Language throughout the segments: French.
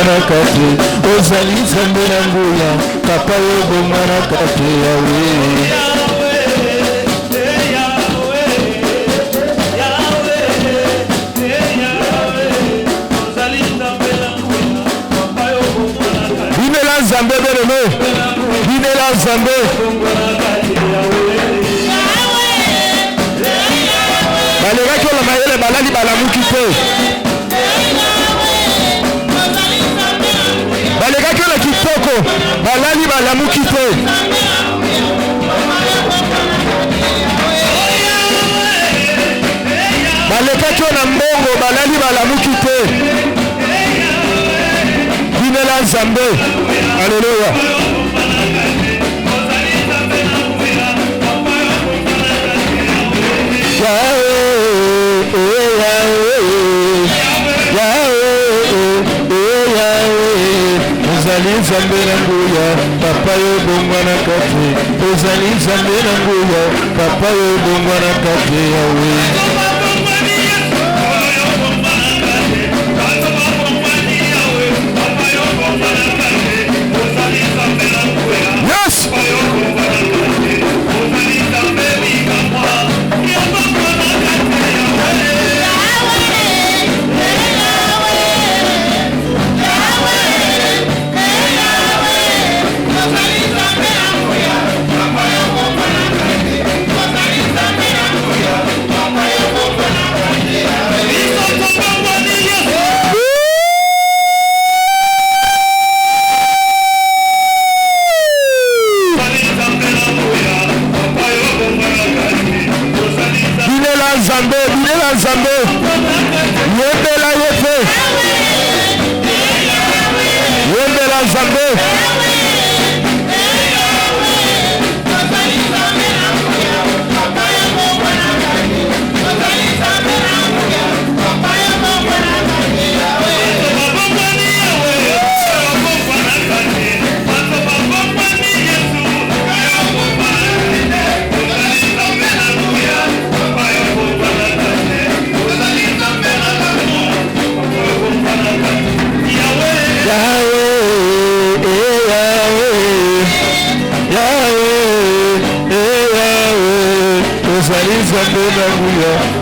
bomwana kati ozali nzambe na nguya papa yo bomwana kati yawe binela nzambe beleme binela nzambe balekaki ola mayele balali balamuki te balekaki ola kitoko balali balamuki te balekaki ola mbongo balali balamuki te binela nzambe aleluya ozali nzambe na nguya papa yo bongwana kati ozali nzambe na nguya papa yo bongwana kati yawe yes Nzambe yembela yefe yembela Nzambe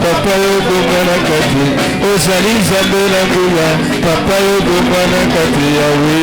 papa yo bomwana kati ozali nzambe na nguya papa yo bomwana kati yawe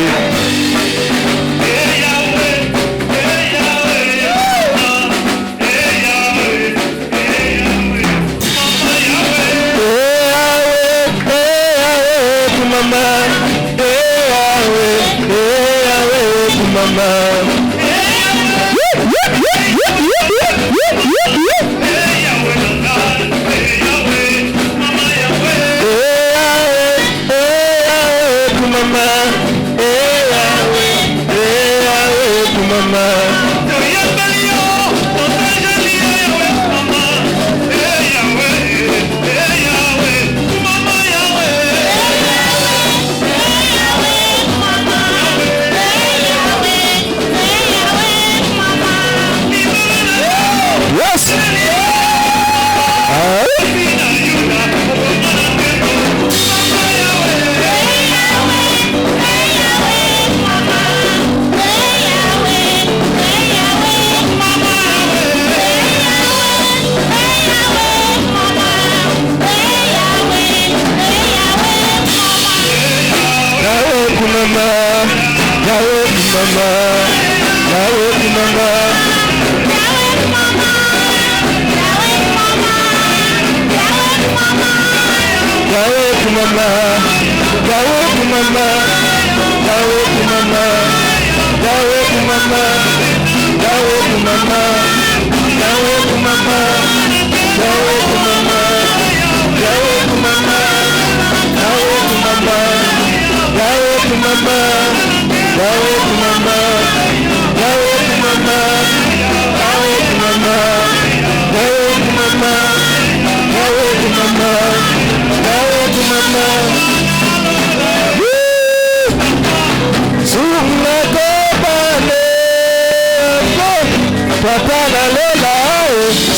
Papa la lela,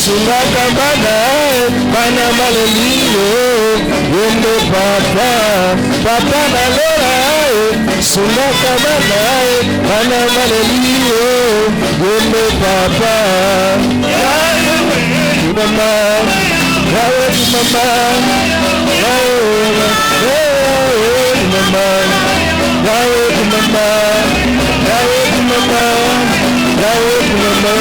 sunga kabana, bana maleliyo. yende papa papa nalola sulaka banae bana maleliyo yende papa mama yawe mama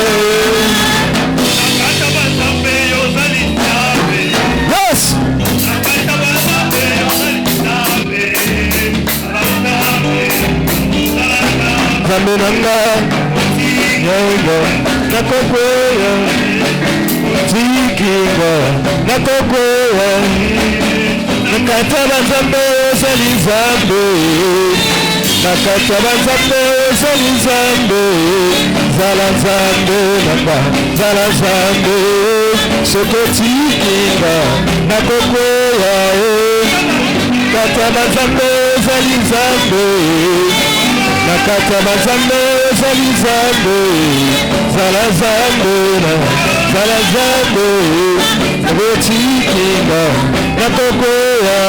yes Zaminanga Yoga Nakokoya Tikinga Nakokoya Nakataba Zambe Salizambe Nakataba Zambe Salizambe Zalazambe Namba Zalazambe Sokotikinga Nakokoya Nakataba Zambe Salizambe Nakataba Zambe Salizambe Zalazambe Zalazambe Sokotikinga Nakokoya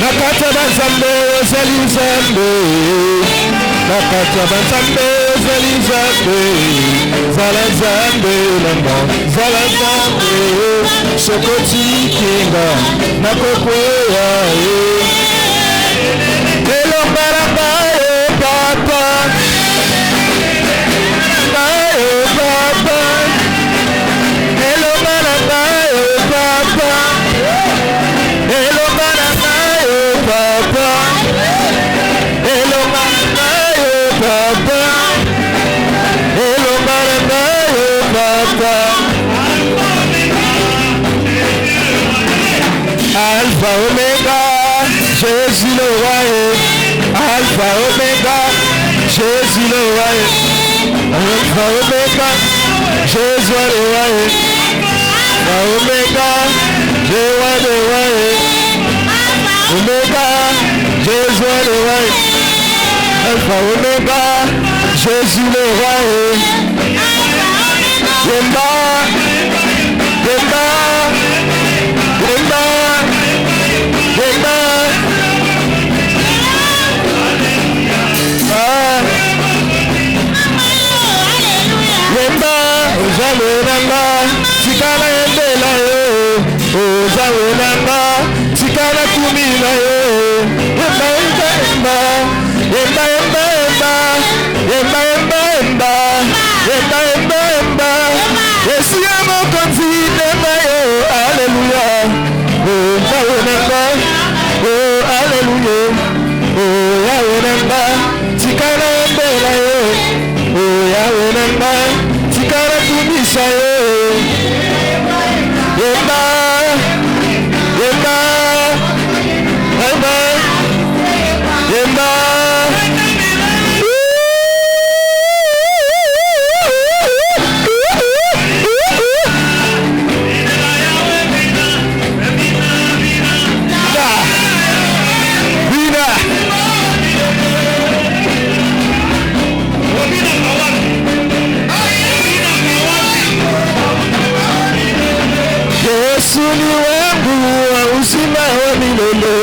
Nakataba Zambe Salizambe Nakataba Zambe Salizambe Zalazambe Lamba Zalazambe Sokotikinga Nakokoya Elombaramba Papa Papa Elombaramba Papa Elombaramba Papa Elombaramba Papa Elombaramba Papa Alpha Omega Jésus le roi Alpha Omega Jésus le roi Alpha Omega Jésus le roi Alpha Omega Jésus le roi Omega Jésus le roi Alpha Omega Jésus le roi Yemba Yemba Yemba Yemba Yemba Ozawenanga Tikala Yembela yo Ozawenanga Tikala Kumila yo Yemba Yemba Yemba Yemba Yemba Yemba Yemba Yemba Yemba Yemba Yesu yamo konfide mayo Hallelujah Ozawenanga Oh Hallelujah Oh Yawenanga Tikala Yembela yo Oh Yawenanga Tikala Kumisa yo Yemba Yemba Yemba Yemba Yesu ni wangu wa uzima wa milele.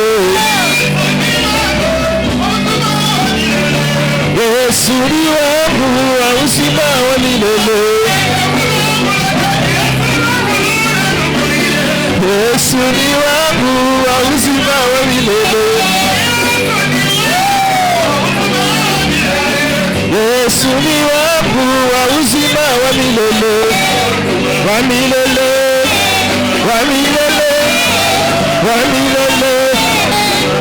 Yesu ni wangu wa uzima wa milele. Yesu ni wangu wa uzima wa milele. Yesu ni wangu wa uzima wa milele. Wa milele. Wamilele, wamilele,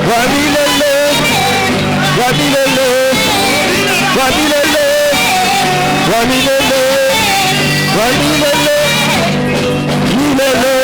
wamilele, wamilele, wamilele, wamilele, wamilele, milele.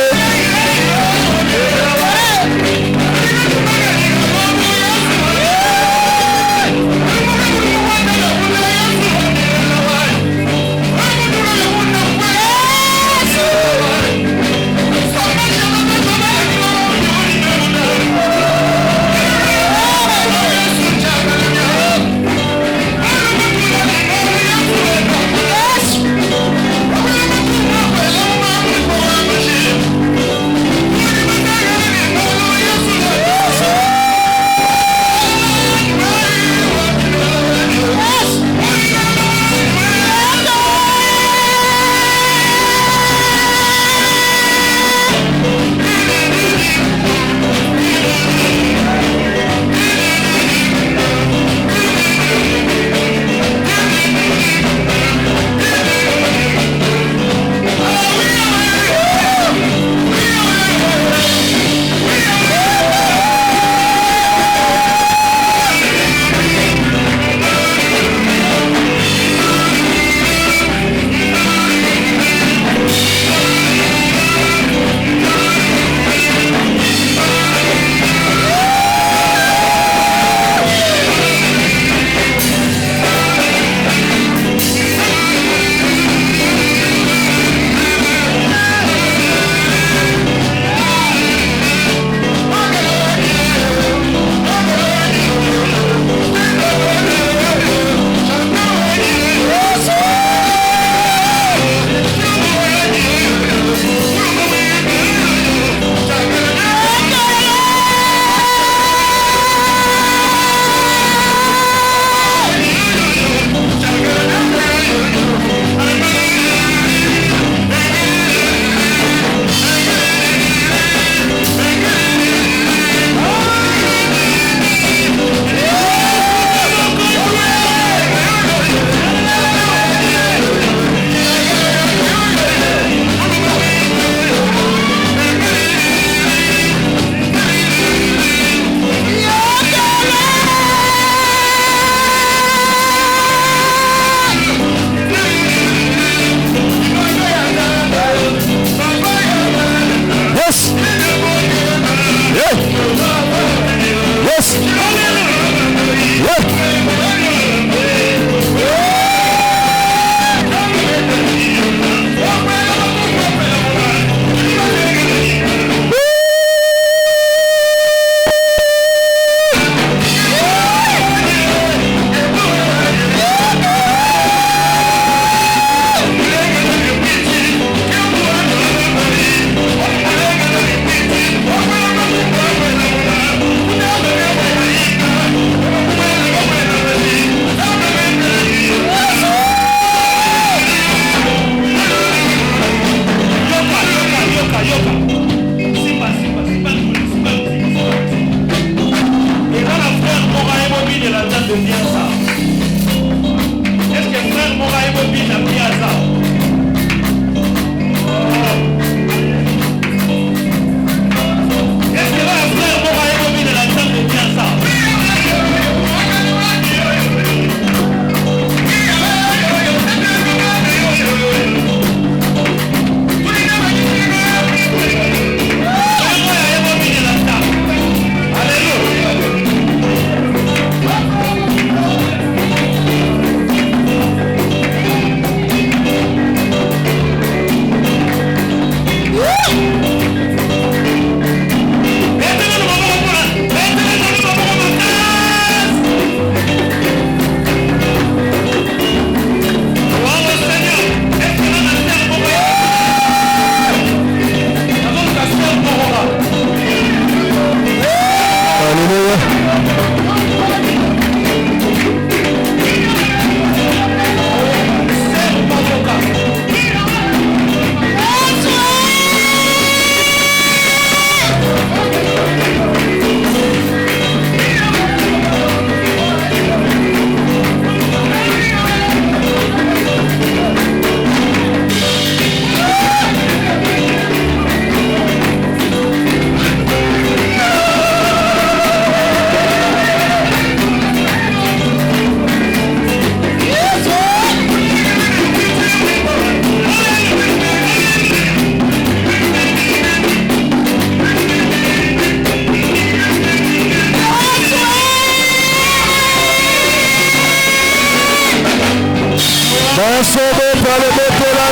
Ensemble, parlez, mettez-la.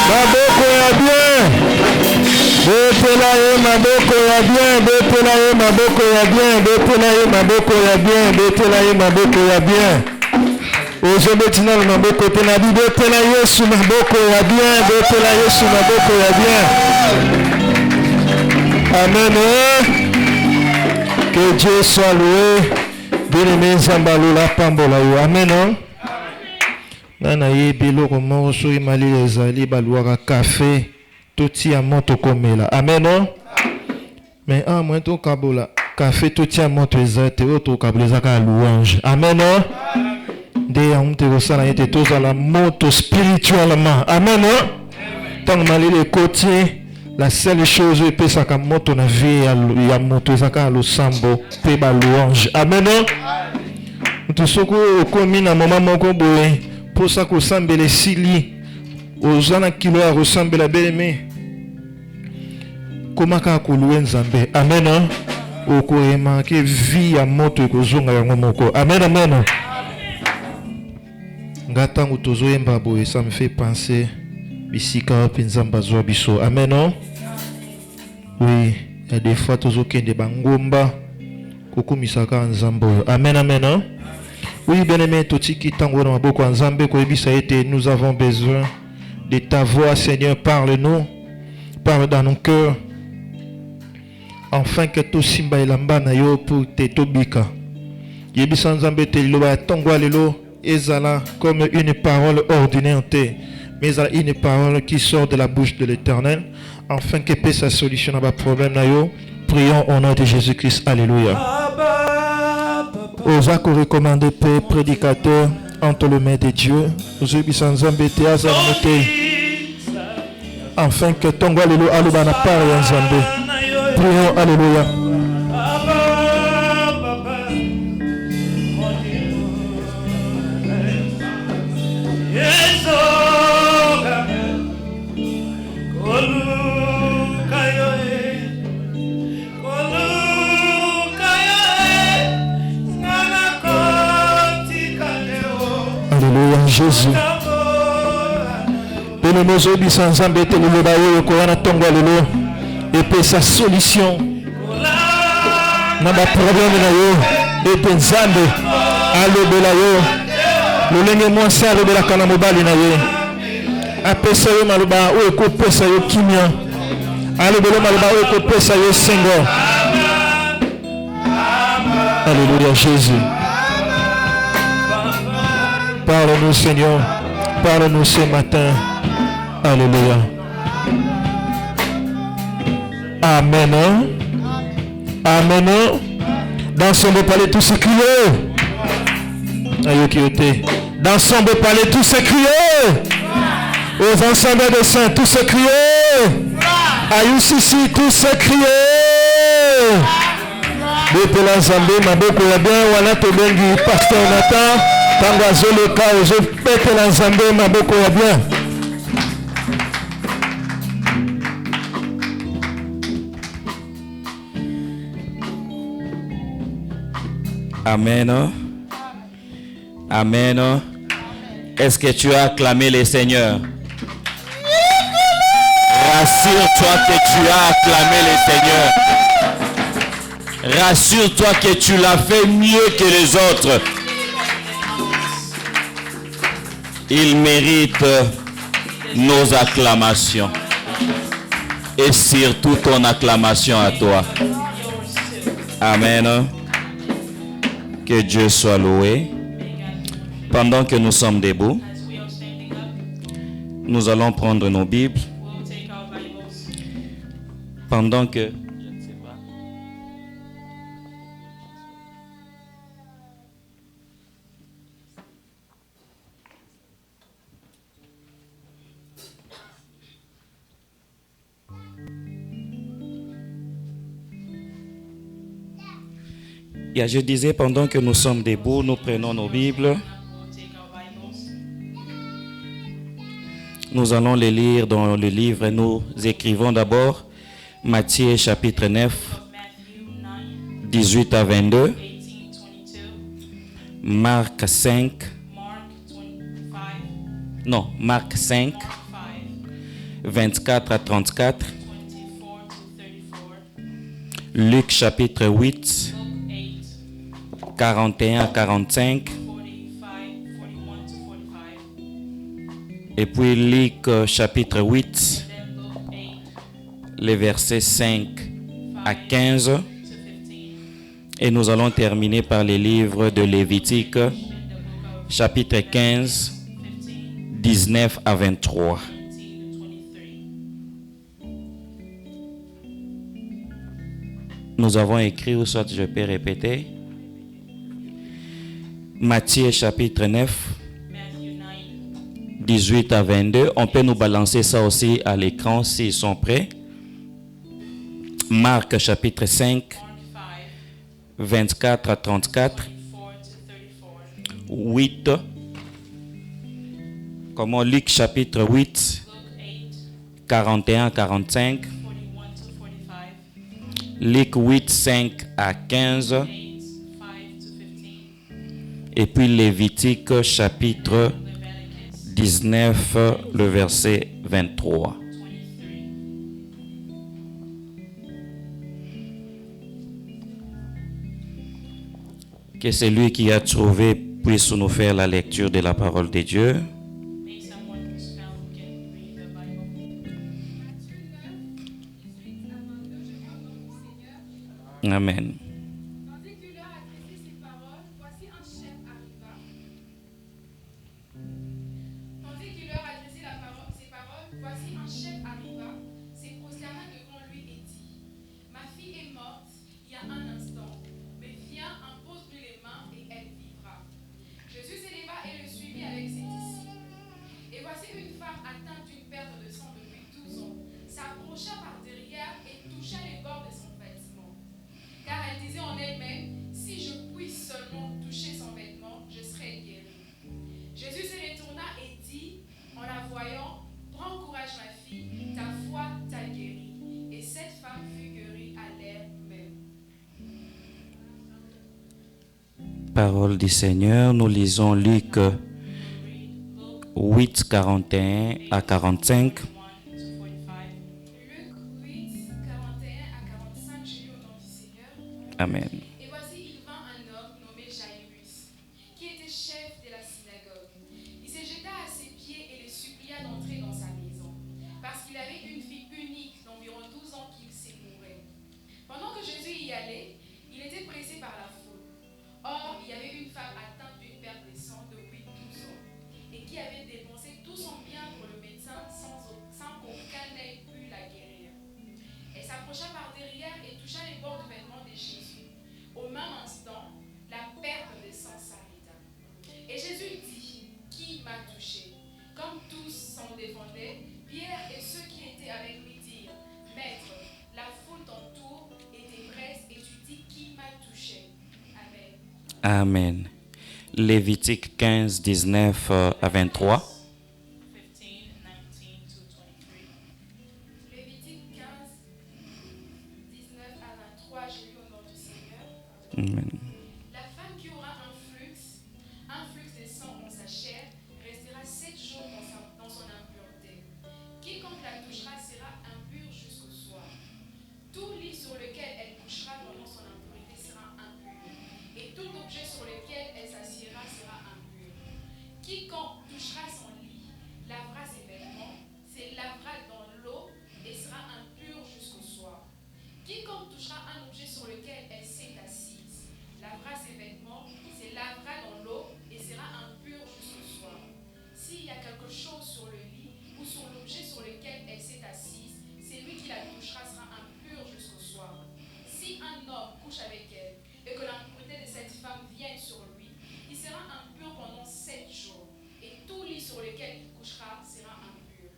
Maboko ya bien. Mettez-la et maboko ya bien. Mettez-la et maboko ya bien. Mettez-la et maboko ya bien. Mettez-la et maboko ya bien. Ozo betina le maboko tenabi. Mettez-la Yesu maboko ya bien. Mettez-la Yesu maboko ya bien. Amen. Que Dieu soit loué. Bien-aimé Zambalola Pambola. Amen. Nana yebilo komo so imali ezali baluaka café toti ya moto komela. Amen. Mais moi to kabola café toti ya moto ezate oto kabola ka louange. Amen. De ya mte ko sala yete tozala moto spirituellement. Amen. Tant mali le côté la seule chose peut ça comme moto na vie ya moto ezaka lo sambo pe ba louange. Amen. Tout soko komi na moment moko boye pour ça ko sambele sili ozana kilo ya ressemble bien-aimé komaka ko louer Nzambe. Amen. Oko remarquer vie ya moto ekozonga yango moko. Amen. Amen. Ngata ngutozo yemba boye ça me fait penser bisika pinzamba zo biso. Amen. Oui, il y a des fois tozo kende bangomba kokumisaka Nzambe. Amen. Amen. Oui, bien-aimé, nous avons besoin de ta voix, Seigneur. Parle-nous, parle dans nos cœurs, afin que tout simba elamba na yo pour te tobika. Yebisa Nzambe te liloba tongwa lelo ezala comme une parole ordinaire te, mais une parole qui sort de la bouche de l'Éternel, afin que paie sa solution à ma problème na yo. Prions au nom de Jésus-Christ. Alléluia. Aux actes recommandés, Père, prédicateur, entre les mains de Dieu, afin que ton galilo alubana par Nzambe. Prions, alléluia. Alléluia, Jésus. Et puis sa solution dans ma problème na yo et Nzambe alobela yo lolenge mwasi alobela kana mobali na ye apesa yo maloba oyo ekopesa yo kimia alobela maloba oyo ekopesa yo sengo. Alléluia, Jésus. Parle-nous, Seigneur. Parle-nous ce matin. Alléluia. Amen. Amen. Dans son beau palais, tous se crier. Dans son beau palais, tous se crier. Aux ensembles de saints, tous se crier. Ayusisi, tous se crier. Bete la Nzambe, maboko ya bien, wana tobengi pasteur Nathan. Tango azoleka ozo pete la Nzambe, maboko ya bien. Amen. Amen. Est-ce que tu as acclamé le Seigneur? Rassure-toi que tu as acclamé le Seigneur. Rassure-toi que tu l'as fait mieux que les autres. Il mérite nos acclamations. Et surtout ton acclamation à toi. Amen. Que Dieu soit loué. Pendant que nous sommes debout, nous allons prendre nos Bibles. Pendant que... Je disais, pendant que nous sommes debout, nous prenons nos Bibles. Nous allons les lire dans le livre. Nous écrivons d'abord Matthieu chapitre 9, 18 à 22. Marc 5, Non, Marc 5, 24 à 34. Luc chapitre 8, 41 à 45. Et puis Luc chapitre 8, les versets 5 à 15. Et nous allons terminer par les livres de Lévitique, chapitre 15, 19 à 23. Nous avons écrit, ou soit je peux répéter, Matthieu chapitre 9, 18 à 22. On peut nous balancer ça aussi à l'écran s'ils sont prêts. Marc chapitre 5, 24 à 34. 8. Comment Luc chapitre 8, 41 à 45. Luc 8, 5 à 15. Et puis Lévitique chapitre 19, le verset 23. Que celui qui a trouvé puisse nous faire la lecture de la parole de Dieu. Amen. Tandis que leur adressait ces paroles, voici un chef arriva. Se prosterna devant lui et dit: Ma fille est morte il y a un instant, mais viens, impose-lui les mains et elle vivra. Jésus s'éleva et le suivit avec ses disciples. Et voici une femme atteinte d'une perte de sang depuis 12 ans s'approcha par derrière et toucha les bords de son vêtement. Car elle disait en elle-même: si je puis seulement toucher son vêtement, je serai guérie. Jésus se retourna et dit, en la voyant: prends courage, ma fille, ta foi t'a guérie. Et cette femme fut guérie à l'heure même. Parole du Seigneur, nous lisons Luc 8, 41 à 45. Luc 8, 41 à 45, je lis au nom du Seigneur. Amen. Et voici, il vint un homme nommé Jairus, qui était chef de la synagogue. Il se jeta à ses pieds et le supplia d'entrer dans sa maison, parce qu'il avait une fille unique d'environ 12 ans qu'il mourait. Pendant que Jésus y allait, il était pressé par la foule. Or, il y avait une femme atteinte d'une perte de sang depuis 12 ans, et qui avait dépensé tout son bien pour le médecin sans qu'aucun n'ait pu la guérir. Elle s'approcha par derrière et toucha les bords du vêtement de Jésus. Au même instant, la perte de sang s'arrêta. Et Jésus dit: qui m'a touché? Comme tous s'en défendaient, Pierre et ceux qui étaient avec lui dirent: Maître, la foule t'entoure et t'es presse et tu dis: qui m'a touché? Amen. Amen. Lévitique 15, 19 à 23. Lévitique 15, 19 à 23, je lis au nom du Seigneur. Amen. La femme qui aura un flux de sang en sa chair, restera 7 jours dans son impureté. Quiconque la touchera sera impur jusqu'au soir. Tout lit sur lequel elle couchera pendant son impureté sera impur, et tout objet sur lequel elle s'assiera sera impur. Quiconque touchera son lit lavera ses vêtements, se lavera dans l'eau et sera impur jusqu'au soir. Quiconque touchera un objet sur lequel elle s'est assise lavera ses vêtements, se lavera dans l'eau et sera impur jusqu'au soir. S'il y a quelque chose sur le lit ou sur l'objet sur lequel elle s'est assise, celui qui la touchera sera impur jusqu'au soir. Si un homme couche avec elle et que l'impureté de cette femme vienne sur lui, il sera impur pendant 7 jours, et tout lit sur lequel il couchera sera impur.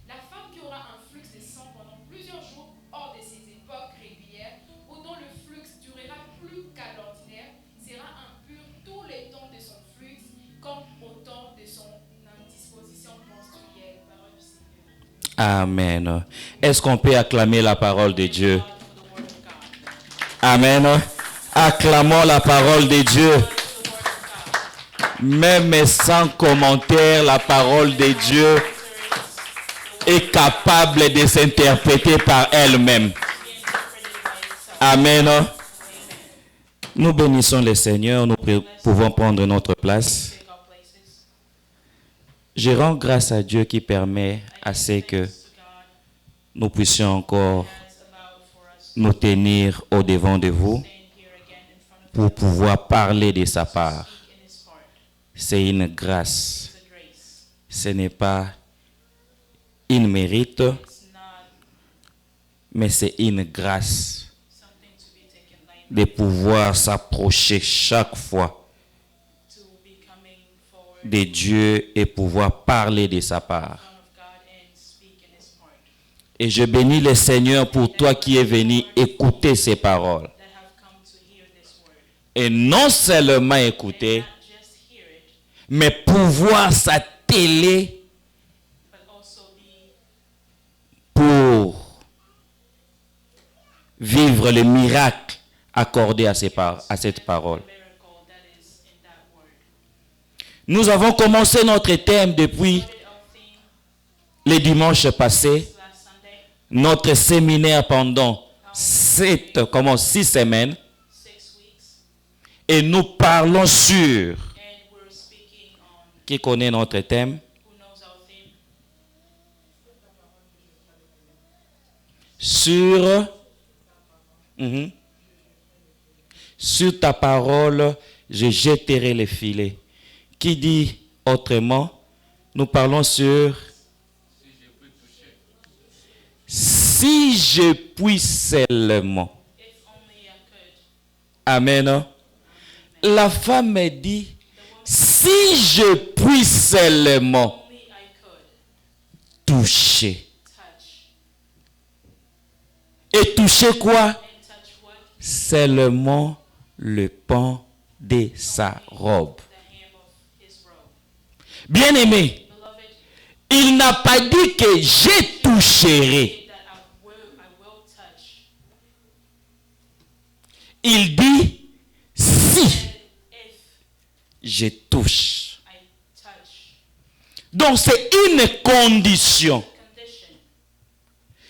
La femme qui aura un flux de sang pendant plusieurs jours hors de ses époques régulières, ou dont le flux durera plus qu'à l'ordinaire, sera impur tous les temps de son flux, comme au temps de son indisposition menstruelle. Parole du Seigneur. Amen. Est-ce qu'on peut acclamer la parole de Dieu? Amen. Acclamons la parole de Dieu. Même sans commentaire, la parole de Dieu est capable de s'interpréter par elle-même. Amen. Nous bénissons le Seigneur, nous pouvons prendre notre place. Je rends grâce à Dieu qui permet à ce que nous puissions encore nous tenir au devant de vous pour pouvoir parler de sa part. C'est une grâce. Ce n'est pas une mérite, mais c'est une grâce de pouvoir s'approcher chaque fois de Dieu et pouvoir parler de sa part. Et je bénis le Seigneur pour toi qui es venu écouter ces paroles. Et non seulement écouter, mais pouvoir s'atteler pour vivre le miracle accordé à cette parole. Nous avons commencé notre thème depuis le dimanche passé, notre séminaire pendant 6 semaines, et nous parlons sur, qui connaît notre thème? Sur ta parole, je jetterai les filets. Qui dit autrement, nous parlons sur si je puis seulement. Amen. La femme dit, si je puis seulement toucher. Et toucher quoi? Seulement le pan de sa robe. Bien-aimé, il n'a pas dit que je toucherai. Il dit si je touche. Donc c'est une condition.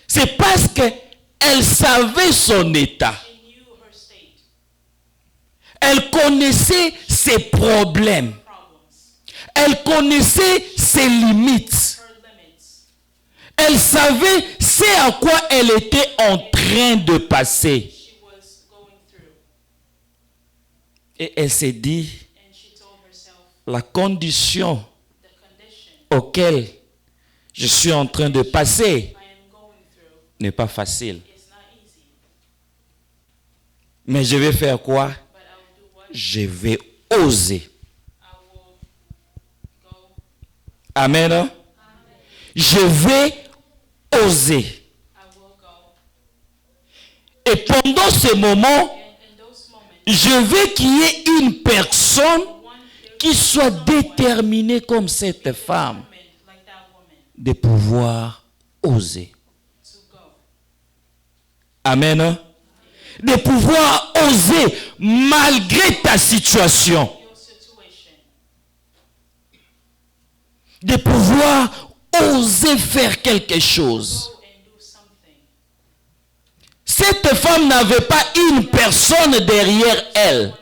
C'est parce qu'elle savait son état. Elle connaissait ses problèmes. Elle connaissait ses limites. Elle savait ce à quoi elle était en train de passer. Et elle s'est dit, la condition auquel je suis en train de passer n'est pas facile. Mais je vais faire quoi? Je vais oser. Amen. Je vais oser. Et pendant ce moment, je veux qu'il y ait une personne qui soit déterminée comme cette femme de pouvoir oser. Amen. De pouvoir oser malgré ta situation. De pouvoir oser faire quelque chose. Cette femme n'avait pas une personne derrière elle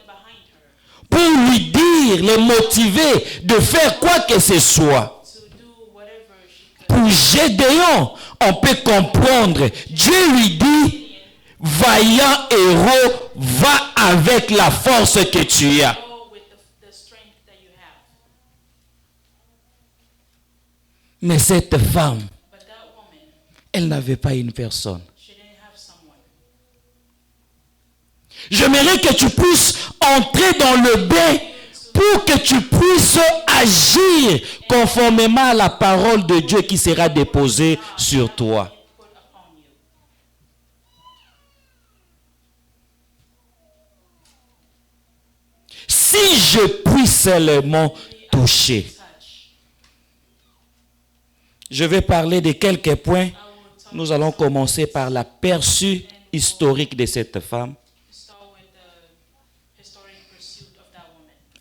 pour lui dire, le motiver de faire quoi que ce soit. Pour Gédéon, on peut comprendre. Dieu lui dit, vaillant héros, va avec la force que tu as. Mais cette femme, elle n'avait pas une personne. J'aimerais que tu puisses entrer dans le bain pour que tu puisses agir conformément à la parole de Dieu qui sera déposée sur toi. Si je puis seulement toucher. Je vais parler de quelques points. Nous allons commencer par l'aperçu historique de cette femme.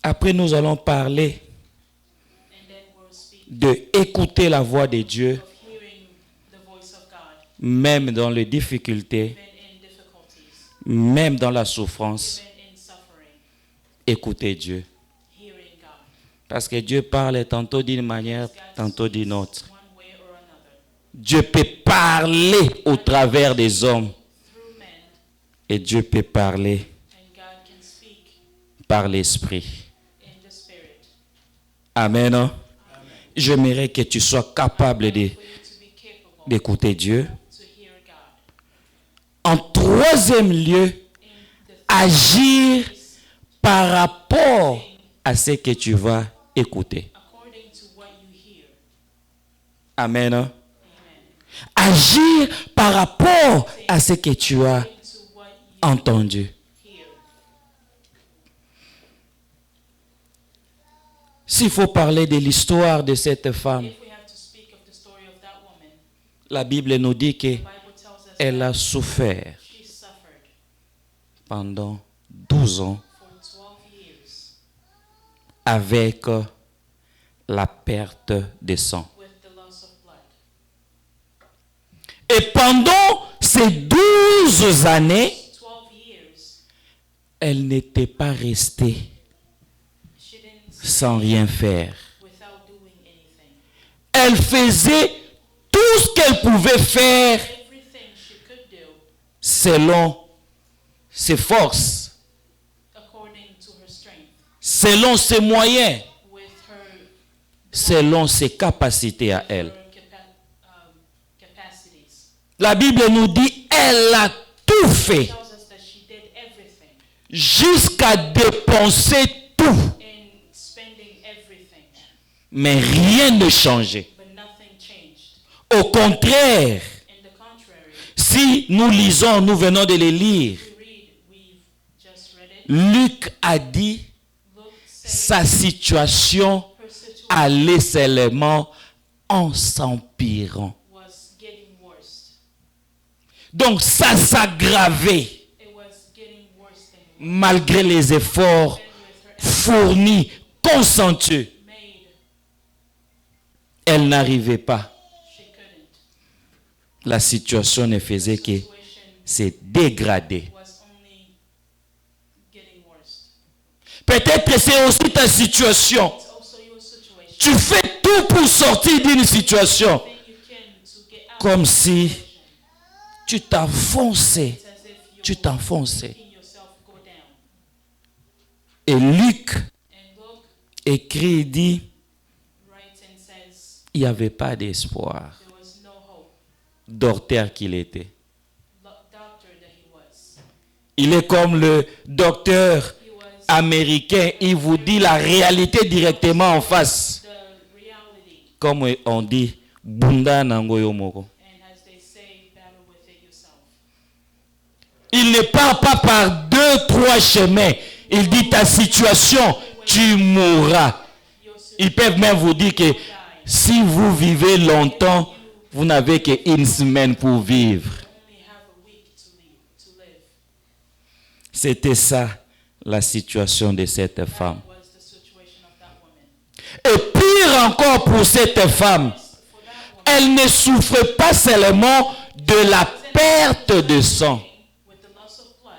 Après, nous allons parler And then we'll speak de écouter la voix de Dieu, of hearing the voice of God, même dans les difficultés, even in difficulties, même dans la souffrance. even in suffering, Écoutez Dieu. hearing God. Parce que Dieu parle tantôt d'une manière, tantôt d'une autre. One way or another. Dieu peut parler au travers des hommes. Through men, Et Dieu peut parler and God can speak par l'Esprit. in the Spirit. Amen. Hein? J'aimerais que tu sois capable For you to be capable d'écouter Dieu. to hear God. En troisième lieu, In the agir par rapport à ce que tu vas écouter. according to what you hear. Amen. Hein? Amen. Agir par rapport à ce que tu as According to what you entendu. hear. S'il faut parler de l'histoire de cette femme, If we have to speak of the story of that woman, la Bible nous dit the Bible tells us qu'elle that a souffert she suffered pendant 12 ans for 12 years avec la perte de sang. with the loss of blood. Et pendant ces 12 années, 12 years, elle n'était pas restée she didn't sans rien faire. without doing anything. Elle faisait tout ce qu'elle pouvait faire Everything she could do selon ses forces, according to her strength, selon ses moyens, with her selon ses capacités à elle. capacities. La Bible nous dit elle a tout fait It tells us that she did everything jusqu'à dépenser tout, in spending everything, mais rien ne changeait. but nothing changed. Au contraire, In the contrary, si nous lisons, nous venons de les lire, we've just read it. Luc a dit Luke said sa situation her situation allait seulement en s'empirant. was getting worse. Donc ça s'aggravait It was getting worse than malgré les efforts with her fournis, consentus. made. Elle n'arrivait pas. She couldn't. La situation ne faisait que Situation se dégrader. was only getting worse. Peut-être c'est aussi ta situation. It's also your situation. Tu fais tout pour sortir d'une situation. Everything you can to get out Comme of the si situation. tu t'enfonçais. It's as if Tu you're t'enfonçais. making yourself go down. Et Luc And Luke écrit, dit, writes and says il n'y avait pas d'espoir. there was no hope. Docteur qu'il était. Doctor that he was. Il est comme le docteur He was américain. Il vous dit la réalité directement en face. the reality, Comme on dit, bunda nangoyo moko. and as they say, battle with it yourself. Il ne part pas par 2-3 chemins. Il dit ta situation, tu mourras. Your situation Ils peuvent même vous dire que si vous vivez longtemps, vous n'avez qu'une semaine pour vivre. only have a week to live. C'était ça la situation de cette femme. Was the situation of that woman. Et pire encore pour cette femme, For that woman, elle ne souffre pas seulement de la perte de sang, with the loss of blood,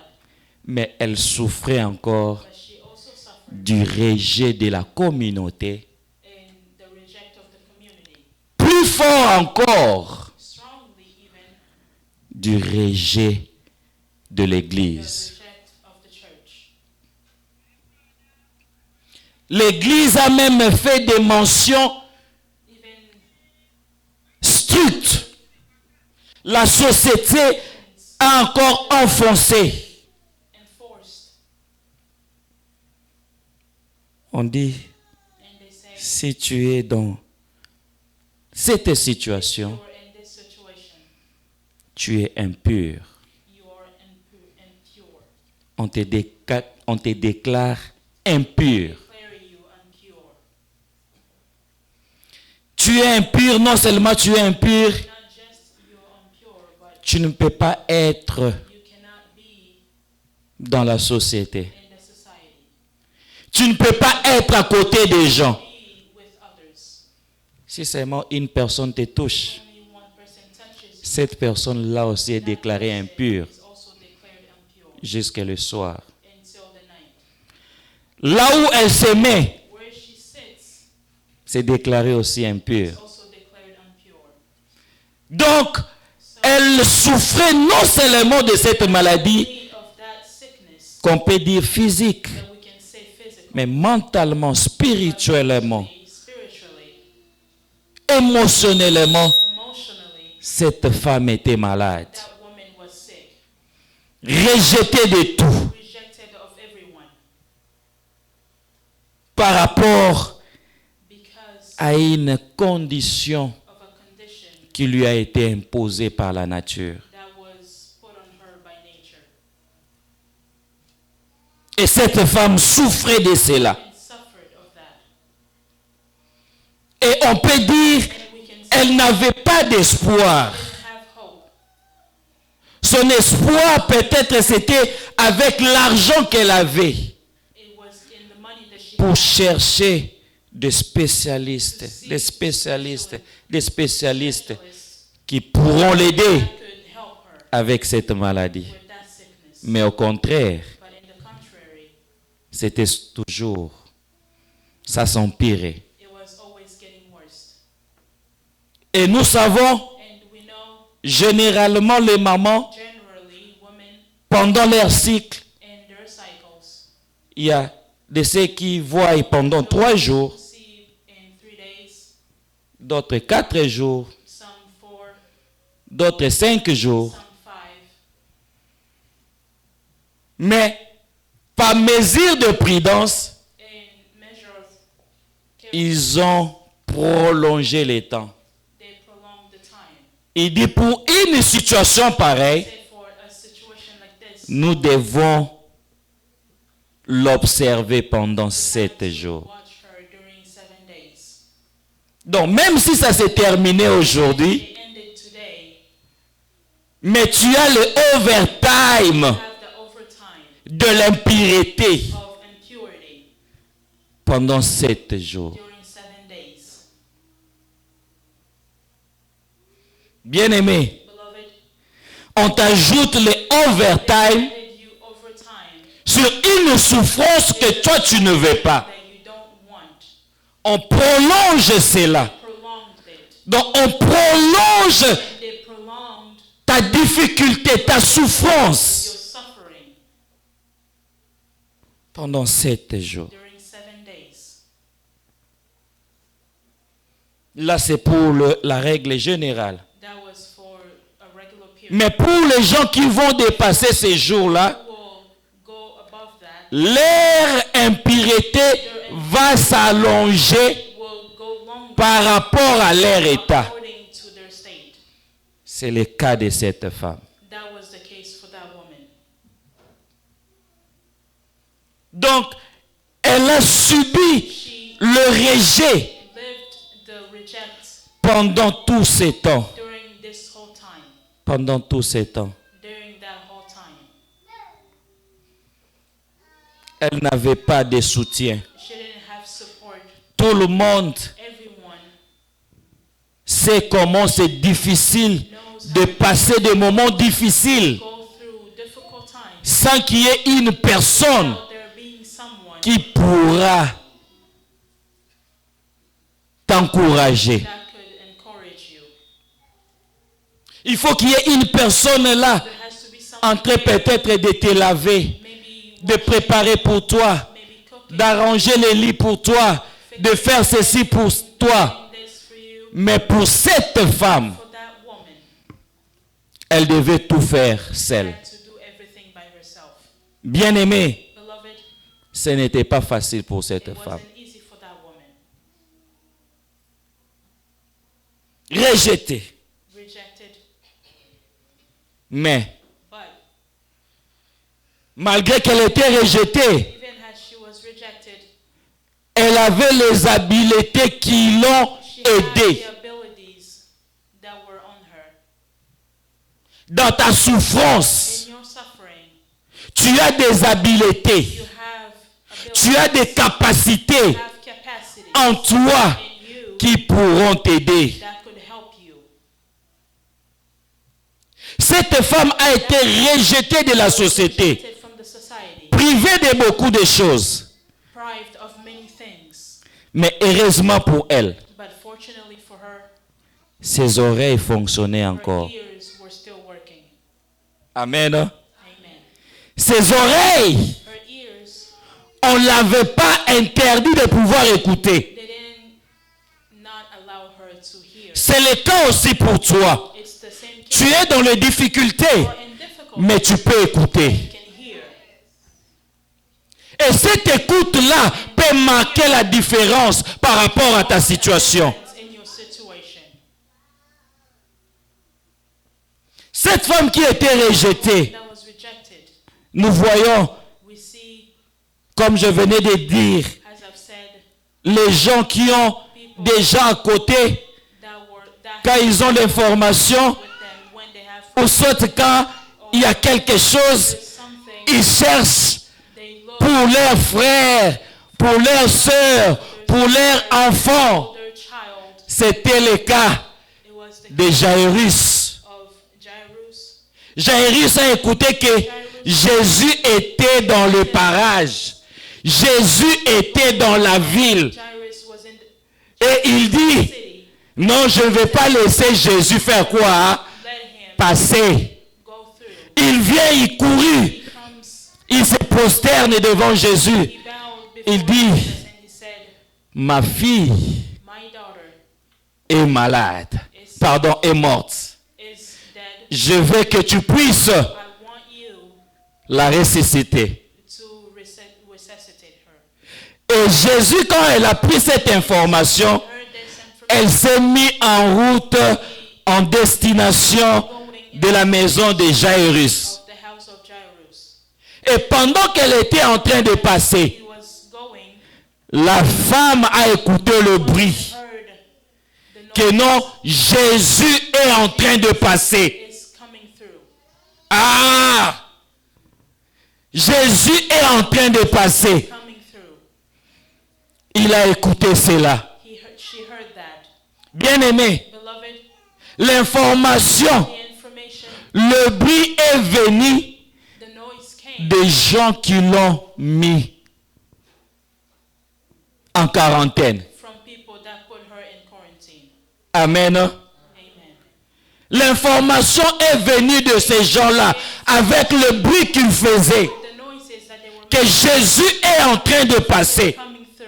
mais elle souffrait encore but she also suffered du rejet de la communauté. in the reject of the community. Plus fort encore, Strongly even du rejet de the l'Église. reject of the church. L'Église a même fait des mentions Even strictes. La société a encore enfoncé. enforced. On dit, And they say si tu es dans cette situation, you are in this situation, tu es impur. you are impure. On te déclare impur. Declare you impure. Tu es impur, non seulement tu es impur, Not just you're impure, but tu ne peux pas être you cannot be dans la société. in the society. Tu ne peux pas être à côté des gens. be with others. Si seulement une personne te touche, Only one person touches you, cette personne-là aussi est déclarée impure is also declared impure jusqu'à le soir. until the night. Là où elle se met, Where she sits c'est déclaré aussi impur. is also declared impure. Donc, elle souffrait non seulement de cette maladie, Need of that sickness qu'on peut dire physique, that we can say physical, mais mentalement, spirituellement, spiritually, émotionnellement, emotionally, cette femme était malade, that woman was sick, rejetée de tout rejected of everyone par rapport because à une condition of a condition qui lui a été imposée par la nature. that was put on her by nature Et cette femme souffrait de cela. and suffered of that. Et on peut dire, And we can say elle n'avait pas d'espoir. didn't have hope. Son espoir peut-être c'était avec l'argent qu'elle avait It was in the money that she pour had chercher des spécialistes qui pourront l'aider that could help her avec cette maladie. with that sickness. Mais au contraire, But in the contrary, c'était toujours, ça s'empirait. it was always getting worse. Et nous savons, And we know généralement les mamans, generally women pendant leur cycle, in their cycles il y a de ceux qui voient pendant 3 jours, see in 3 days, d'autres 4 jours, some 4, d'autres 5 jours. some 5. Mais par mesure de prudence, In measure of care, ils ont prolongé le temps. they prolong the time. Il dit pour une situation pareille, Say for a situation like this, nous devons l'observer pendant 7 jours. watch her during 7 days. Donc même si ça s'est terminé aujourd'hui, It ended today. mais tu as le overtime Have the overtime de l'impureté of impurity pendant 7 jours. during 7 days. Bien-aimé, Beloved, on t'ajoute le overtime added you overtime sur une souffrance que toi tu ne veux pas. that you don't want. On prolonge cela. Prolonged it. Donc on prolonge And they prolonged ta difficulté, ta souffrance your suffering pendant 7 jours. during 7 days. Là, c'est pour la règle générale. That was for a regular period. Mais pour les gens qui vont dépasser ces jours-là, Who will go above that, leur impureté va s'allonger will go longer par rapport à leur état. according to their state. C'est le cas de cette femme. That was the case for that woman. Donc, elle a subi She le rejet lived the reject pendant tous ces temps. during this whole time. Pendant tous ces temps. During that whole time. Elle n'avait pas de soutien. She didn't have support. Tout le monde Everyone sait comment c'est difficile de passer des moments difficiles go through difficult times sans qu'il y ait une personne without there being someone qui pourra t'encourager. that could encourage you. Il faut qu'il y ait une personne là There has to be en someone train peut-être de te laver, maybe de préparer pour toi, maybe cooking, d'arranger les lits pour toi, de faire ceci pour toi. doing this for you. Mais pour cette femme, For that woman, elle devait tout faire seule. had to do everything by herself. Bien-aimé, Beloved, ce n'était pas facile pour cette it femme. wasn't easy for that woman. Rejetée. Rejected, Mais but malgré qu'elle était rejetée, even as she was rejected, elle avait les habiletés qui l'ont she had aidée. the abilities that were on her. Dans ta souffrance, In your suffering, tu as des habiletés you have Tu as des capacités have capacities en toi in you qui pourront t'aider. that could help you. Cette femme a été rejetée de la société, Rejected from the society, privée de beaucoup de choses. deprived of many things. Mais heureusement pour elle, But fortunately for her, ses oreilles fonctionnaient her encore. ears were still working. Amen. Amen. Ses oreilles, Her ears, on ne l'avait pas interdit de pouvoir écouter. they didn't not allow her to hear. C'est le cas aussi pour toi. It's the same Tu case. es dans les difficultés, Or in difficulty, mais tu peux écouter. you can hear. Et cette écoute-là peut marquer la différence par rapport à ta situation. In your situation. Cette femme qui était rejetée, That was rejected. nous voyons, We see, comme je venais de dire, as I've said, les gens qui ont des gens à côté, that quand ils ont l'information, with them when they have ou soit quand il y a quelque chose, something, ils cherchent they look pour leurs frères, pour leurs sœurs, pour leurs enfants. for their child. C'était le cas It was the de Jairus. of Jairus. Jairus a écouté que Jésus était dans le parage. Jésus était dans la ville. Jairus was in the Et il dit, city. non, je ne vais pas laisser Jésus faire quoi, hein? Let him Passer. go through. Il vient, il courut, He comes, il se prosterne devant Jésus. he bowed before Il dit, Jesus and he said, ma fille my daughter est malade. Pardon, est morte. is dead. Je veux que tu puisses I want you la ressusciter. to resuscitate her. Et Jésus, quand elle a pris cette information, Heard this information, elle s'est mise en route, en destination de la maison de Jairus. of the house of Jairus. Et pendant qu'elle était en train de passer, He was going, la femme a écouté le bruit. heard the noise Que non, Jésus est en train de passer. is coming through. Ah! Jésus est en train de passer. Coming through. Il a écouté cela. She heard that. Bien-aimé, Beloved, l'information, the information, le bruit est venu the noise came des gens qui l'ont mis en quarantaine. from people that put her in quarantine. Amen. Amen. L'information est venue de ces gens-là avec le bruit qu'ils faisaient. The noises that they were Que Jésus est en train de passer. coming through.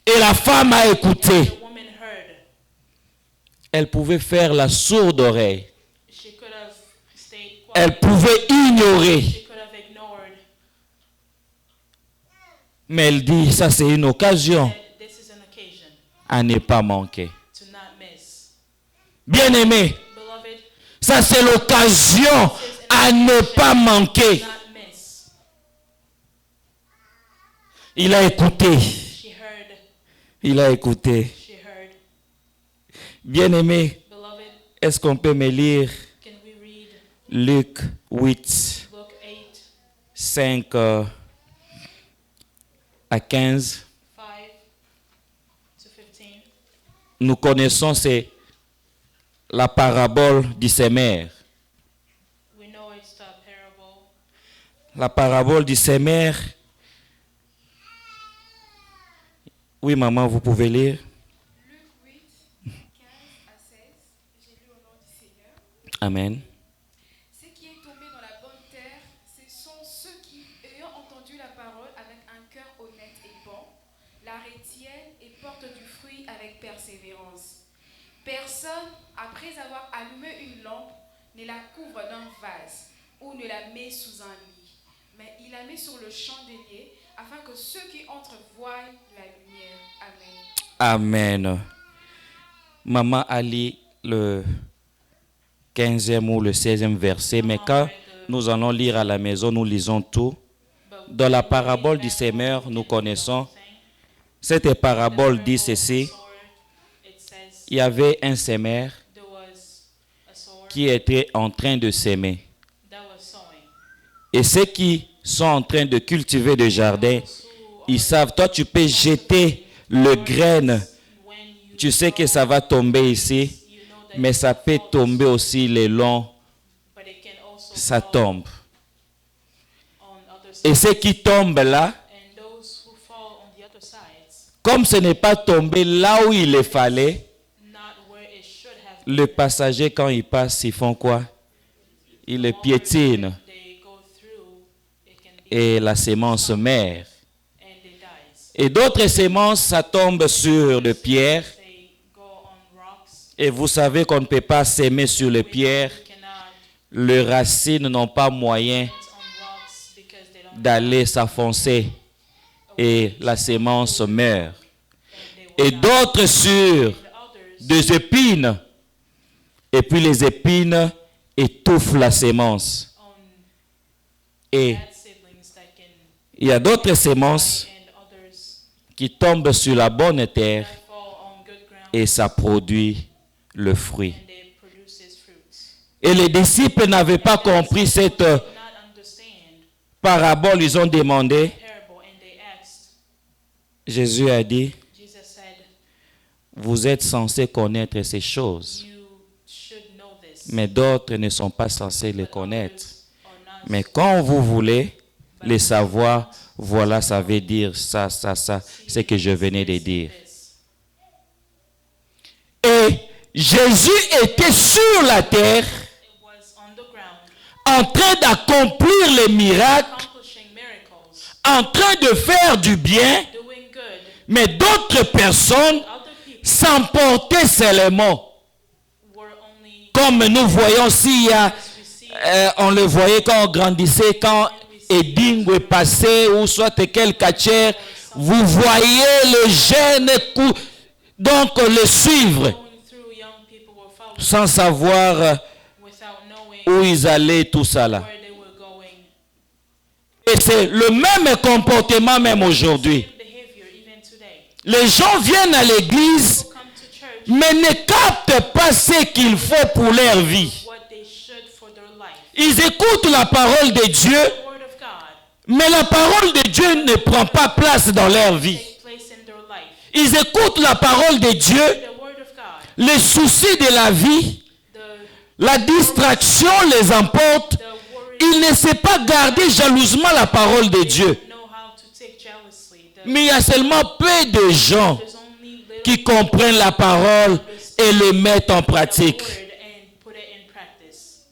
Et la femme a écouté. The woman heard. Elle pouvait faire la sourde oreille. She could have stayed quiet. Elle pouvait ignorer. She could have ignored. Mais elle dit, ça c'est une occasion That this is an occasion à ne pas manquer. to not miss. Bien-aimé, Beloved, ça c'est l'occasion à ne pas manquer. not miss. Il a écouté. She heard. Il a écouté. She heard. Bien-aimé, Beloved, est-ce qu'on peut me lire can we read Luc 8, Luke 8, 5 à 15? 5 to 15? Nous connaissons, c'est la parabole du sémère. We know it's the parable. La parabole du sémère. Oui, maman, vous pouvez lire. Luc 8, 15 à 16, j'ai lu au nom du Seigneur. Amen. Ce qui est tombé dans la bonne terre, ce sont ceux qui, ayant entendu la parole avec un cœur honnête et bon, la retiennent et portent du fruit avec persévérance. Personne, après avoir allumé une lampe, ne la couvre d'un vase ou ne la met sous un lit, mais il la met sur le chandelier afin que ceux qui entrent voient la lumière. Amen. Amen. Maman a lu le 15e ou le 16e verset, mais quand nous allons lire à la maison, nous lisons tout. Dans la parabole du sémeur, nous connaissons, cette parabole dit ceci, It says il y avait un sémeur there was a sower qui était en train de s'aimer. that was sowing. Et ceux qui sont en train de cultiver des jardins, ils savent, toi tu peux jeter le graine, when you tu sais que ça va tomber ici, you know that mais ça peut tomber aussi le long, but it can also ça fall tombe. on other Et sides. ceux qui tombent là, And those who fall on the other sides, comme ce n'est pas tombé là où il le fallait, not where it should have le passager quand il passe, ils font quoi? Ils le piétinent they go through, it can be et la sémence meurt. and it dies. Et d'autres sémences, ça tombe sur le pierre. They go on rocks. Et vous savez qu'on ne peut pas s'aimer sur les pierres. You cannot Les racines n'ont pas moyen plant on rocks because they don't d'aller s'enfoncer. Et la sémence meurt. and they Et d'autres sur others des épines. Et puis les épines étouffent la sémence. on Et bad siblings that can il y a d'autres sémences and others qui tombent sur la bonne terre that fall on good ground et ça produit le fruit. and it produces fruits. Et les disciples n'avaient pas compris cette Did not understand parabole. Ils ont demandé. parable and they asked. Jésus a dit, Jesus said, vous êtes censés connaître ces choses, you should know this. mais d'autres ne sont pas censés les connaître. Others are not. Mais quand vous voulez les savoir, voilà, ça veut dire ça, ce que je venais de dire. This. Et Jésus était sur la terre It was on the ground, en train d'accomplir les miracles, accomplishing miracles, en train de faire du bien, doing good. mais d'autres personnes Other people s'emportaient seulement. were only Comme nous voyons s'il y a, as we see on le voyait quand on grandissait, quand Edingo est passé, ou soit quel catcher, vous voyez le jeune coup, donc le suivre, going through, young people were following sans savoir without knowing où ils allaient, tout ça là. where they were going. Et c'est le même comportement même aujourd'hui. Behavior even today. Les gens viennent à l'église, People come to church mais ne captent pas ce qu'il faut pour leur vie. what they should for their life. Ils écoutent la parole de Dieu, The word of God mais la parole de Dieu ne prend pas place dans leur vie. take place in their life. Ils écoutent la parole de Dieu, The word of God, les soucis de la vie, the la distraction les emporte. worry, Ils ne savent pas garder jalousement la parole de Dieu. know how to take jealously. Mais il y a seulement peu de gens There's only little qui comprennent la parole et le mettent en pratique. word and put it in practice.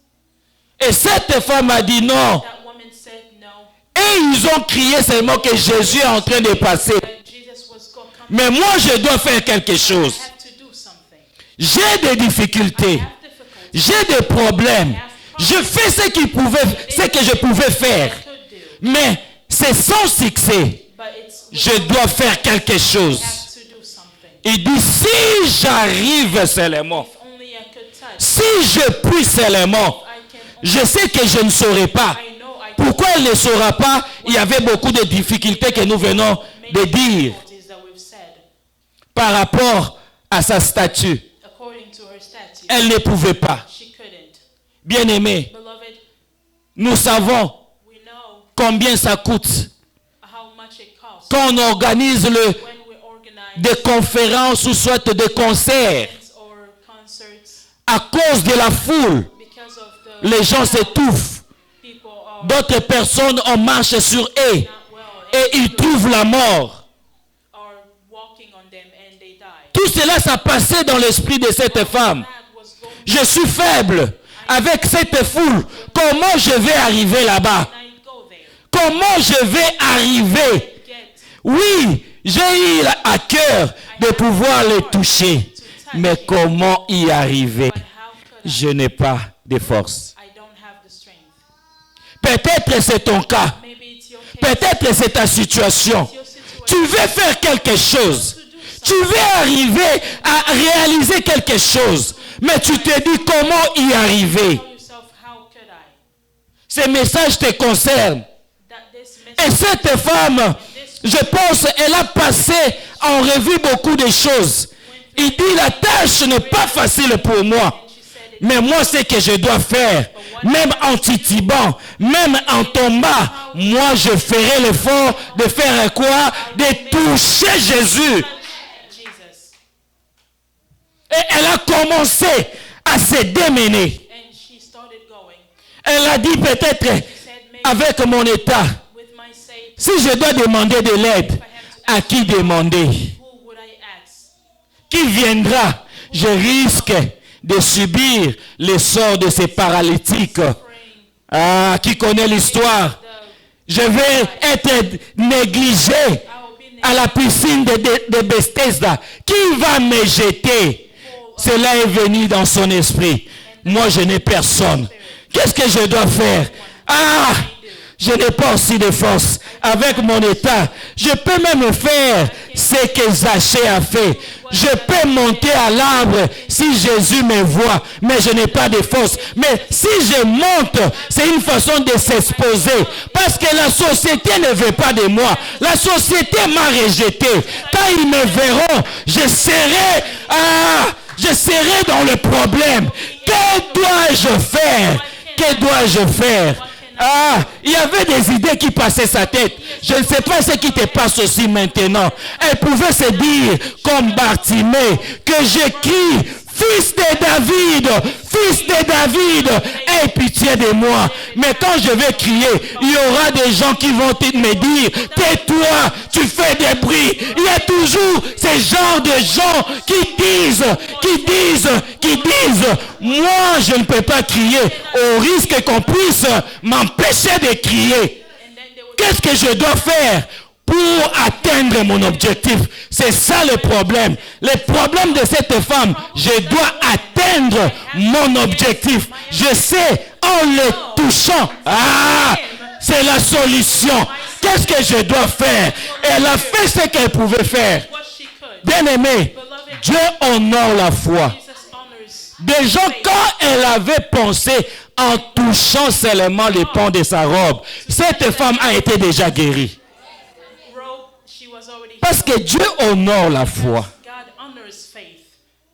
Et cette femme a dit non. That woman said no. Et ils ont crié seulement que Jésus est en train de passer. That Jesus was going to come. Mais moi, je dois faire quelque chose. I have to do something. J'ai des difficultés. I have difficulty. J'ai des problèmes. Je fais ce que je pouvais faire. Could do, Mais c'est sans succès. but it's Je dois faire quelque chose. have to do something. Il dit, si j'arrive seulement, If only I could touch. si je puis seulement, I can. je sais que je ne saurai pas. I know I Pourquoi elle ne saura pas? Il y avait beaucoup de difficultés que nous venons de dire difficulties that we've said par rapport à sa statue. according to her statute. Elle ne pouvait pas. She couldn't. Bien-aimés, Beloved, nous savons we know combien ça coûte how much it costs quand on organise when we organize des conférences ou soit des concerts. events or concerts À cause de la foule, because of the les gens s'étouffent. people are D'autres personnes, on marche sur eux not well et ils trouvent la mort. are walking on them and they die. Tout cela, ça passait dans l'esprit de cette femme. That was going Je suis faible avec cette foule. Comment je vais arriver là-bas? I go there. Comment je vais arriver? Get Oui, j'ai eu à cœur de pouvoir les toucher. Mais comment y arriver? but how could Je n'ai pas de force. I don't have the strength. Peut-être c'est ton cas. Maybe it's your case. Peut-être c'est ta situation. It's your situation. Tu veux faire quelque chose. Tu veux arriver à réaliser quelque chose. Mais tu te dis comment y arriver. Tell yourself, how could I? Ces messages te concernent. That this Et message cette femme, je pense, elle a passé en revue beaucoup de choses. Il dit, la tâche n'est pas facile pour moi. and she said Mais moi, ce que je dois faire, même en titubant, même en tombant, moi, je ferai l'effort de faire quoi? De toucher Jésus. Jesus. Et elle a commencé à se démener. And she started going. Elle a dit peut-être, Said, maybe avec mon état, with my state, si je dois demander de l'aide, à qui demander? who would I ask? Qui viendra? Je risque de subir le sort de ces paralytiques. Praying Qui connaît l'histoire? the Je vais être négligé I will be à la piscine de Bethesda. Qui va me jeter? Cela est venu dans son esprit. Moi, je n'ai personne. Qu'est-ce que je dois faire? Je n'ai pas aussi de force. Avec mon état, je peux même faire ce que Zachée a fait. Je peux monter à l'arbre si Jésus me voit, mais je n'ai pas de force. Mais si je monte, c'est une façon de s'exposer. Parce que la société ne veut pas de moi. La société m'a rejeté. Quand ils me verront, je serai dans le problème. Que dois-je faire? Que dois-je faire? Il y avait des idées qui passaient sa tête. Je ne sais pas ce qui te passe aussi maintenant. Elle pouvait se dire, comme Bartimée, que je crie, fils de David, aie pitié de moi. Mais quand je vais crier, il y aura des gens qui vont me dire, tais-toi, tu fais des bruits. Il y a toujours ces genres de gens qui disent, moi je ne peux pas crier au risque qu'on puisse m'empêcher de crier. Qu'est-ce que je dois faire pour atteindre mon objectif? C'est ça le problème. Le problème de cette femme, je dois atteindre mon objectif. Je sais, en le touchant, c'est la solution. Qu'est-ce que je dois faire? Elle a fait ce qu'elle pouvait faire. what she could. Bien aimé, Dieu honore la foi. Jesus honors. Déjà, quand elle avait pensé en touchant seulement les pans de sa robe, cette femme a été déjà guérie. Robe, she was already Parce que Dieu honore la foi. God honors faith.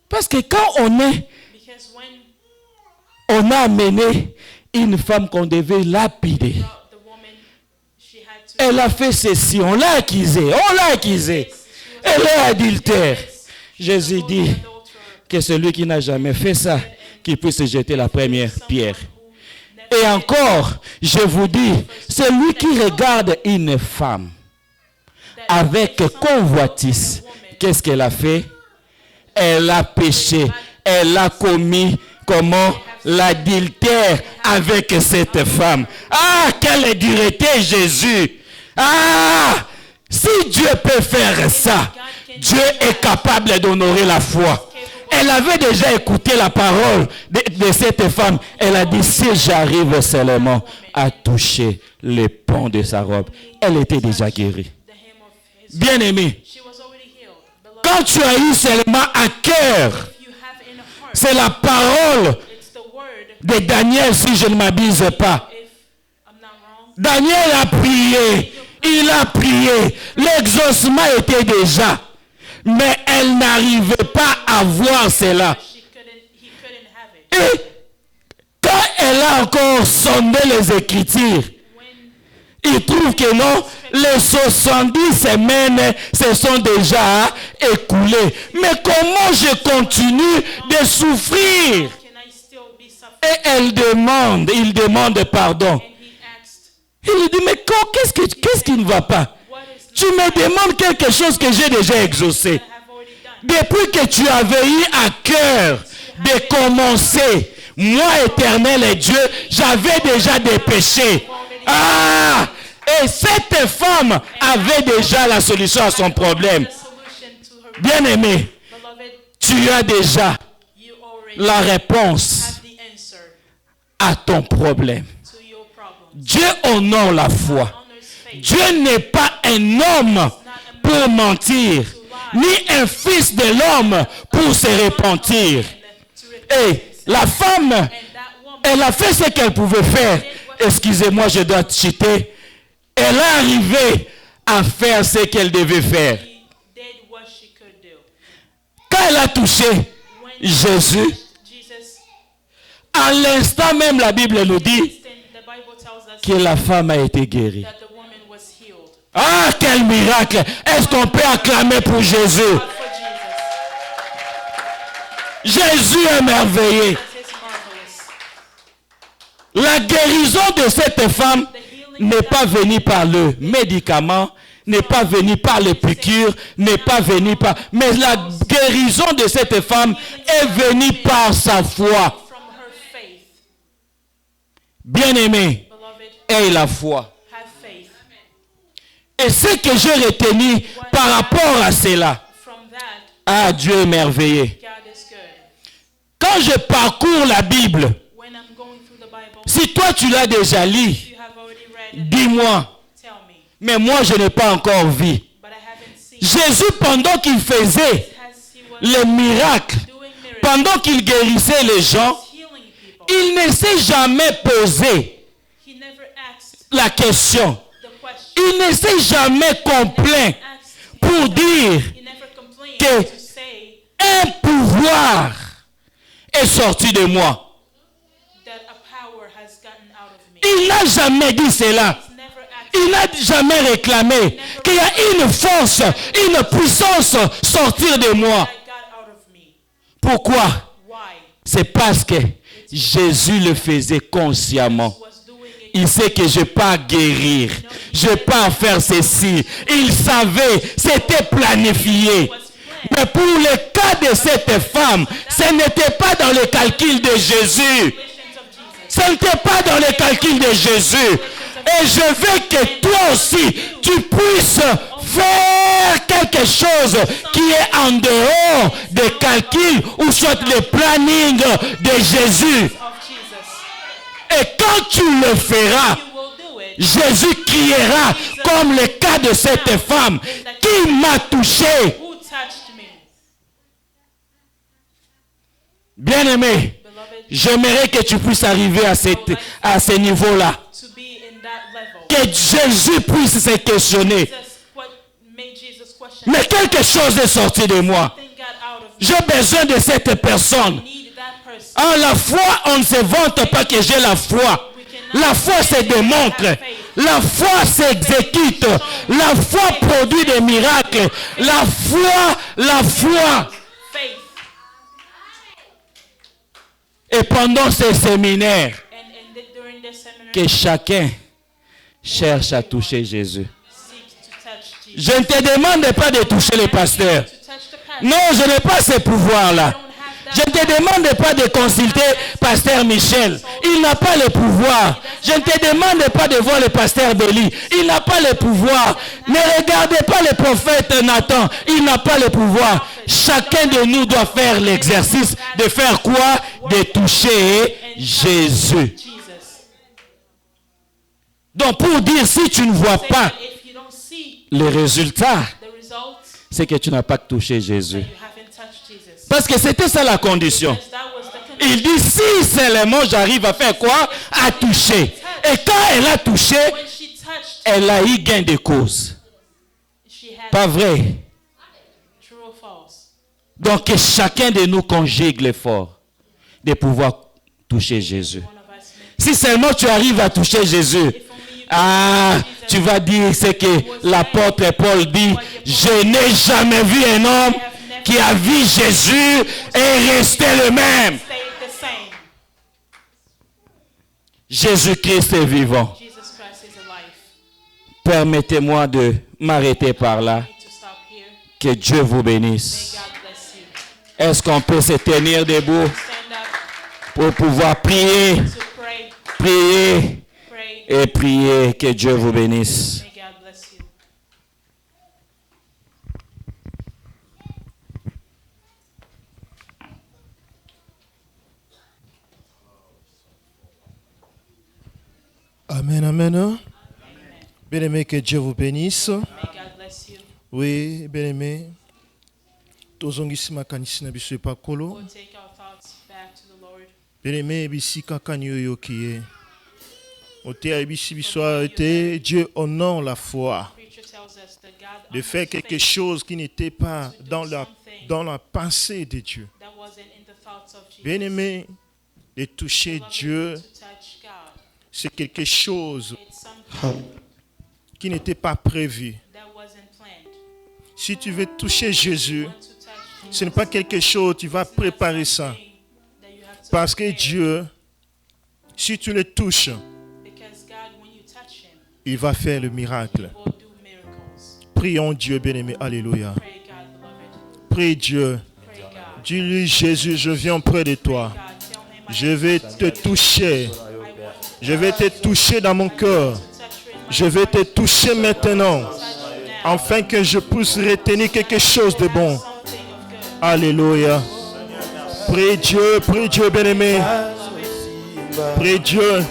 Parce que quand on Because when a amené une femme qu'on devait lapider, the woman, she had to elle a fait ceci, on l'a accusée. Elle est adultère. Jésus dit que celui qui n'a jamais fait ça, qu'il puisse jeter la première pierre. Et encore, je vous dis, celui qui regarde une femme avec convoitise, qu'est-ce qu'elle a fait? Elle a péché. Elle a commis comment? L'adultère avec cette femme. Quelle dureté, Jésus! Si Dieu peut faire ça, Dieu est capable d'honorer la foi. Elle avait déjà écouté la parole de cette femme. Elle a dit, si j'arrive seulement à toucher les pans de sa robe, elle était déjà guérie. the hem of his. Bien aimé, She was already healed. Beloved, quand tu as eu seulement à cœur, if you have in heart, c'est la parole it's the word. de Daniel, si je ne m'abuse pas. If I'm not wrong, Daniel a prié, il a prié, l'exaucement était déjà, mais elle n'arrivait pas à voir cela. he couldn't have it. Et quand elle a encore sondé les Écritures, When il trouve que non, les 70 semaines se sont déjà écoulées. Mais comment je continue de souffrir? can I still be suffering? Et il demande pardon. And he asked, Il lui dit, mais qu'est-ce qui ne va pas? what is Tu me demandes quelque chose que j'ai déjà exaucé. I have already done? Depuis que tu avais eu à cœur de commencer, moi, Éternel et Dieu, j'avais déjà des péchés. Et cette femme avait déjà la solution à son problème. The solution to her Bien-aimé, beloved, tu as déjà you already la réponse have the answer à ton problème. to your problem. Dieu honore la foi. Honors faith. Dieu n'est pas un homme pour mentir, ni un fils de l'homme pour se repentir. To repent. Et la femme, And that woman elle a fait ce qu'elle pouvait faire. Excusez-moi, je dois cheater. Elle est arrivée à faire ce qu'elle devait faire. did what she could do. Quand elle a touché When Jésus, Jesus, À l'instant même, la Bible nous dit The Bible tells us que la femme a été guérie. that the woman was healed. Ah, quel miracle! Est-ce qu'on peut acclamer pour Jésus? God for Jesus. Jésus est merveilleux. That is marvelous. La guérison de cette femme n'est pas venue par le médicament, n'est pas venue par les piqûres, n'est pas venue par... Mais la guérison de cette femme est venue par sa foi. From her faith. Bien-aimé, Beloved, aie la foi. have faith. Et ce que j'ai retenu par rapport à cela, From that, ah, Dieu est merveilleux. God is good. Quand je parcours la Bible, When I'm going through the Bible, si toi tu l'as déjà lu, you have already read, dis-moi, tell me. mais moi je n'ai pas encore vu. But I haven't seen. Jésus, pendant qu'il faisait As he was les miracles, doing miracles, pendant qu'il guérissait les gens, healing people, il ne s'est jamais posé he never asked la question. the question. Il ne s'est jamais complaint Asked, pour dire he never complained que- to say un pouvoir est sorti de moi. that a power has gotten out of me. Il n'a jamais dit cela. He's never asked Il n'a jamais réclamé qu'il y a une force, une puissance sortir de moi. that got out of me. Pourquoi? Why? C'est parce que Jésus le faisait consciemment. Was doing it. Il sait que je ne vais pas guérir. Je ne vais pas faire ceci. Il savait, c'était planifié. Mais pour le cas de cette femme, ce n'était pas dans le calcul de Jésus. Visions of Jesus. Ce n'était pas dans le calcul de Jésus. Et je veux que toi aussi, tu puisses faire quelque chose qui est en dehors des calculs ou soit le planning de Jésus. Of Jesus. Et quand tu le feras, You will do it. Jésus criera comme le cas de cette femme qui m'a touché. Who touched me? Bien-aimé, Beloved, j'aimerais que tu puisses arriver à ce niveau-là. to be in that level. Que Jésus puisse se questionner. Jesus, what made Jesus question? Mais quelque chose est sorti de moi. Something got out of me. J'ai besoin de cette personne. Need that person. En la foi, on ne se vante pas que j'ai la foi. La foi se démontre. La foi s'exécute. La foi produit des miracles. La foi. Faith. Et pendant ces séminaires, And during this seminar, que chacun cherche à toucher Jésus. seek to touch Jesus. Je ne te demande pas de toucher le pasteur. To touch the pastor. Non, je n'ai pas ce pouvoir-là. Je ne te demande pas de consulter pasteur Michel. Il n'a pas le pouvoir. Je ne te demande pas de voir le pasteur Béli. Il n'a pas le pouvoir. Ne regardez pas le prophète Nathan. Il n'a pas le pouvoir. Chacun de nous doit faire l'exercice de faire quoi? De toucher Jésus. Jesus. Donc pour dire, si tu ne vois Say pas that if you don't see les résultats, the results, c'est que tu n'as pas touché Jésus. you haven't touched Jesus. Parce que c'était ça la condition. Because that was the condition. Il dit, si seulement j'arrive à faire quoi? À toucher. Et quand elle a touché, When she touched, elle a eu gain de cause. she had Pas vrai? true or false. Donc que chacun de nous conjugue l'effort de pouvoir toucher Jésus. One of us may. Si seulement tu arrives à toucher Jésus, If only you ah, tu vas dire ce que l'apôtre Paul dit, je n'ai jamais vu un homme qui a vu Jésus et resté le même. stayed the same. Jésus-Christ est vivant. Jesus Christ is alive. Permettez-moi de m'arrêter par là. I need to stop here. Que Dieu vous May bénisse. God bless you. Est-ce qu'on peut se tenir debout Stand up pour pouvoir prier, to pray. prier Pray. et prier? Que Dieu vous bénisse. May God bless you. Amen, amen. Bien-aimé, que Dieu vous bénisse. May God bless you. Oui, bien-aimé. Tozongisi makanisi na biso epa kolo. We'll take our thoughts back to the Lord. Bien-aimé, bisika kani oyo kiye. Ote abisi biso ete Dieu honore la foi. Preacher tells us that God De faire honors quelque faith chose qui n'était pas dans la pensée de Dieu. that wasn't in the thoughts of Jesus. Bien-aimé, de toucher Dieu, To touch God. c'est quelque chose It's something qui n'était pas prévu. that wasn't planned. Si tu veux toucher Jésus, Want to touch ce n'est pas quelque chose, tu vas préparer ça. that you have to Parce que prepare. Dieu, si tu le touches, Because God, when you touch Him, il va faire le miracle. He will do miracles. Prions Dieu, bien-aimé. Alléluia. Pray God, beloved. Prie Dieu. Pray God. Dis-lui, Jésus, je viens près de toi. God, tell Him Je vais te toucher. Je vais te toucher dans mon cœur. touch you in my Je vais te toucher maintenant, touch you now. afin que je puisse retenir quelque chose de bon. Something of good. Alléluia. Prie Dieu, bien-aimé. Prie Dieu.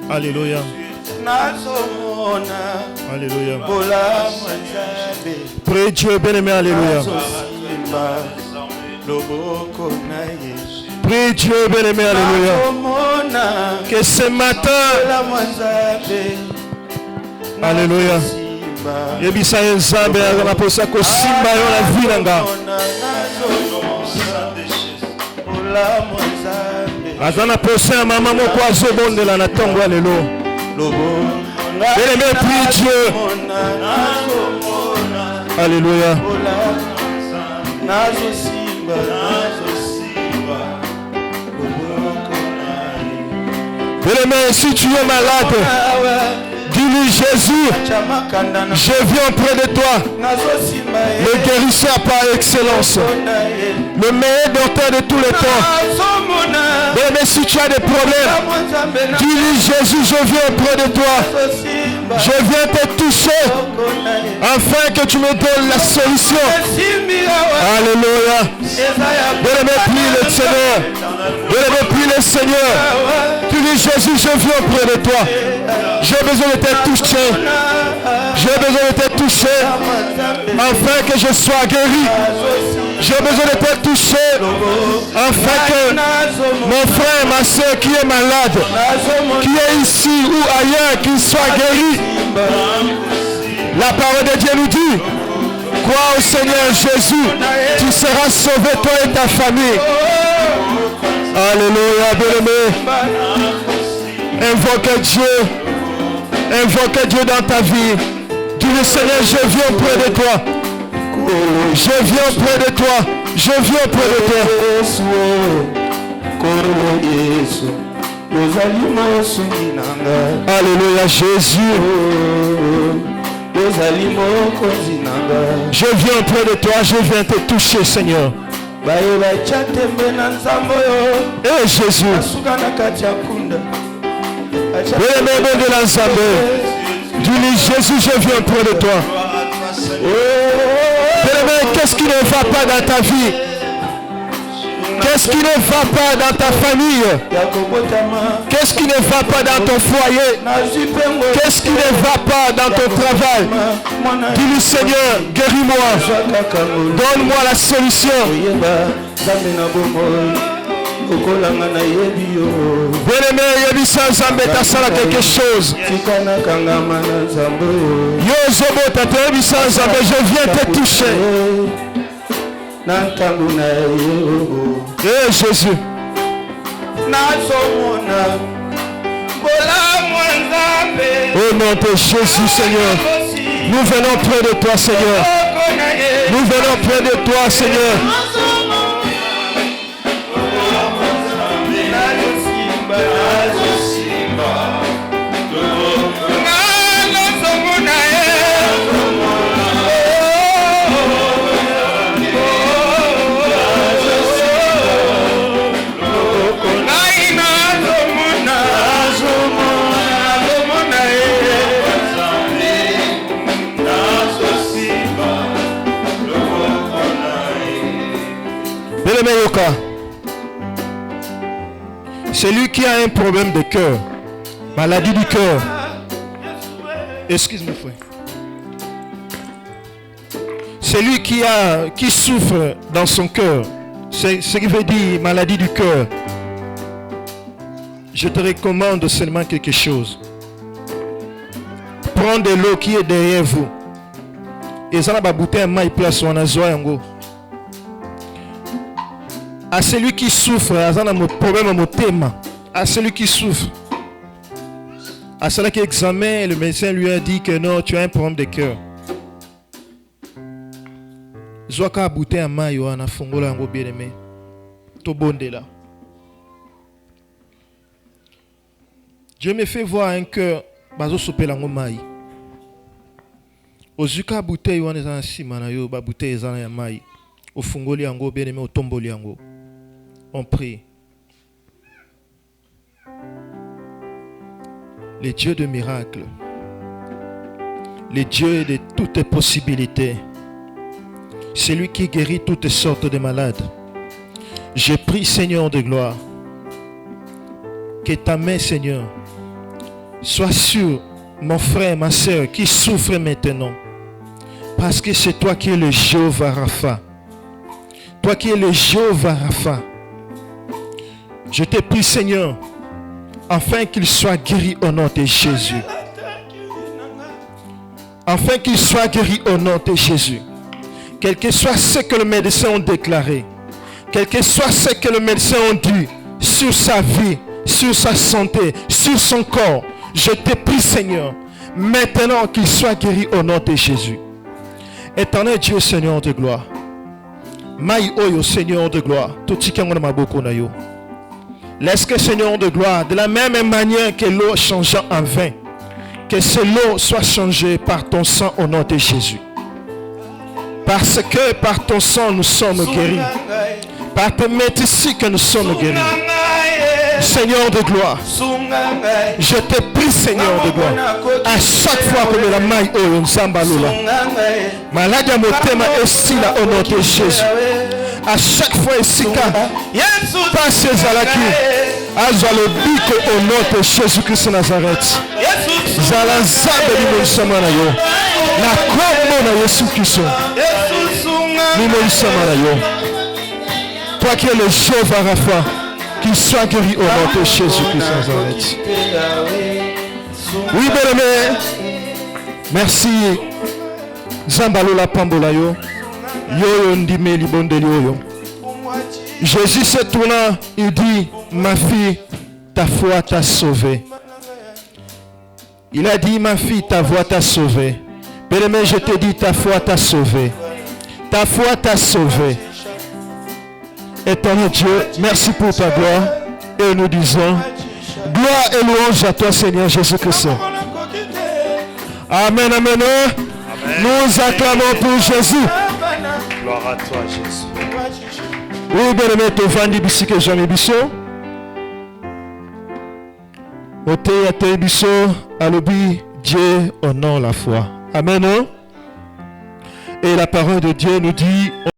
Alléluia. Alléluia. Prie Dieu, bien-aimé. Alléluia. Prie Dieu, bien-aimé. Alléluia. Que ce matin, Alléluia. Yebisa Nzambe anaposa kosimba yo na vie nanga. Azana posa mama moko azobondela na tongo ya lelo. Bien-aimé, prie Dieu. Alléluia. Bien-aimé, si tu es malade, dis-lui Jésus, je viens près de toi, le guérisseur par excellence, le meilleur docteur de tous les temps. Mais si tu as des problèmes, dis-lui Jésus, je viens près de toi, je viens te toucher, afin que tu me donnes la solution. Alléluia. Bien-aimé, prie le Seigneur. Bien-aimé, prie le Seigneur. Tu dis Jésus, je viens près de toi. J'ai besoin de te toucher. J'ai besoin de te toucher afin que je sois guéri. J'ai besoin de te toucher afin que mon frère, ma soeur qui est malade, qui est ici ou ailleurs, qu'il soit guéri. La parole de Dieu nous dit, crois au Seigneur Jésus, tu seras sauvé toi et ta famille. Alléluia, bien-aimé. Invoque Dieu. Invoque Dieu dans ta vie. Dis-le Seigneur, je viens près de toi. Je viens près de toi. Je viens près de toi. Alléluia, Jésus. Je viens près de toi. Je viens te toucher, Seigneur. Et Jésus. Bien-aimé de la Nzambe, dis-lui Jésus, je viens près de toi. Bien-aimé, qu'est-ce qui ne va pas dans ta vie? Qu'est-ce qui ne va pas dans ta famille? Qu'est-ce qui ne va pas dans ton foyer? Qu'est-ce qui ne va pas dans ton travail? Dis-lui Seigneur, guéris-moi. Donne-moi la solution. Bien-aimé, Yebisa Nzambe tasala quelque chose. Yozobo tate Yebisa Nzambe, je viens te toucher. Eh Jésus. Au nom de Jésus, Seigneur, nous venons près de toi, Seigneur. Nous venons près de toi, Seigneur. C'est lui qui a un problème de cœur, maladie du cœur. Excuse-moi, frère. C'est lui qui souffre dans son cœur. C'est ce qui veut dire maladie du cœur. Je te recommande seulement quelque chose. Prends de l'eau qui est derrière vous. Et ça va bouter un maille place ou un azoa yango. À celui qui souffre, à un problème à mon thème. À celui qui souffre. À celui qui examine, le médecin lui a dit que non, tu as un problème de cœur. Zoaka bouté à mayo na fongola ngo bien aimé. To bonde là. Dieu me fait voir un cœur bazo sopela ngo mai. Ozuka bouté yo na sima na yo ba bouté ezana ya mai. Au fongoli yango bien aimé au tomboli yango. On prie. Les dieux de miracles, les dieux de toutes possibilités, celui qui guérit toutes sortes de malades. Je prie, Seigneur de gloire, que ta main, Seigneur, soit sur mon frère, ma soeur qui souffre maintenant. Parce que c'est toi qui es le Jéhovah Rapha. Toi qui es le Jéhovah Rapha. Je te prie, Seigneur, afin qu'il soit guéri au nom de Jésus. Afin qu'il soit guéri au nom de Jésus. Quel que soit ce que le médecin ont déclaré, quel que soit ce que le médecin ont dit sur sa vie, sur sa santé, sur son corps, je te prie, Seigneur, maintenant qu'il soit guéri au nom de Jésus. Éternel Dieu, Seigneur de gloire. Maï oyo, Seigneur de gloire. Tout ce qui est maboko na yo. Laisse que, Seigneur de gloire, de la même manière que l'eau changeant en vin, que cette eau soit changée par ton sang au nom de Jésus. Parce que par ton sang nous sommes guéris. Par tes médecins que nous sommes guéris. Seigneur de gloire, je te prie, Seigneur de gloire, à chaque fois que la maille oyo nzambalula, malade à mon thème est là au nom de Jésus. À chaque fois ici, passe Zalaki, azwa le biko au nom de Jésus-Christ Nazareth. Zala nzambe limongisama na yo, na kombo na Yesu Kristo, limongisama na yo. Toi qui es le Jéhovah Rapha, qu'il soit guéri au nom de Jésus-Christ Nazareth. Oui, bien-aimé, merci. Zambalola pambola yo. Yo ndime libondeli yo. Jésus se tourna, il dit, ma fille, ta foi t'a sauvée. Il a dit, ma fille, ta voix t'a sauvée. Bien-aimé, je te dis, ta foi t'a sauvée. Ta foi t'a sauvée. Éternel Dieu, merci pour ta gloire. Et nous disons, gloire et louange à toi, Seigneur Jésus-Christ. Amen, amen. Nous acclamons pour Jésus. Gloire à toi, Jésus. Oui, bien aimé, tu vas dire que j'aime biso. Ote ya te biso, alobi Dieu honore la foi. Amen. Et la parole de Dieu nous dit.